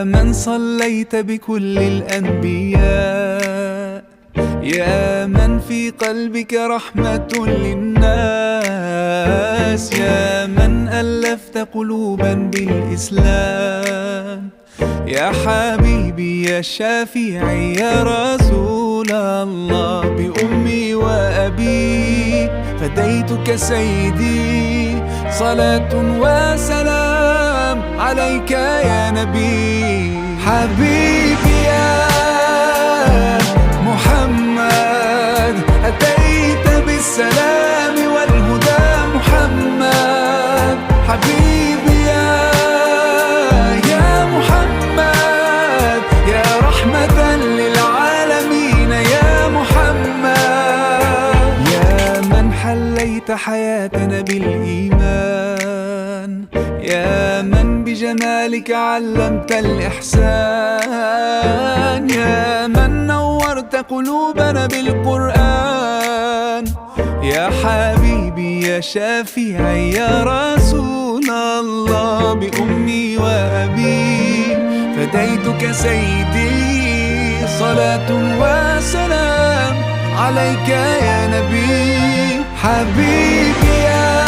يا من صليت بكل الأنبياء، يا من في قلبك رحمة للناس، يا من ألفت قلوبا بالإسلام، يا حبيبي يا شافعي يا رسول الله، بأمي وأبي فديتك سيدي، صلاة وسلام عليك يا نبي. حبيبي يا محمد أتيت بالسلام والهدى محمد، حبيبي يا محمد يا رحمة للعالمين يا محمد، يا من حليت حياتنا بالإيمان، يا من بجمالك علمت الإحسان، يا من نورت قلوبنا بالقرآن، يا حبيبي يا شافعي يا رسول الله، بأمي وأبي فديتك سيدي، صلاة وسلام عليك يا نبي. حبيبي يا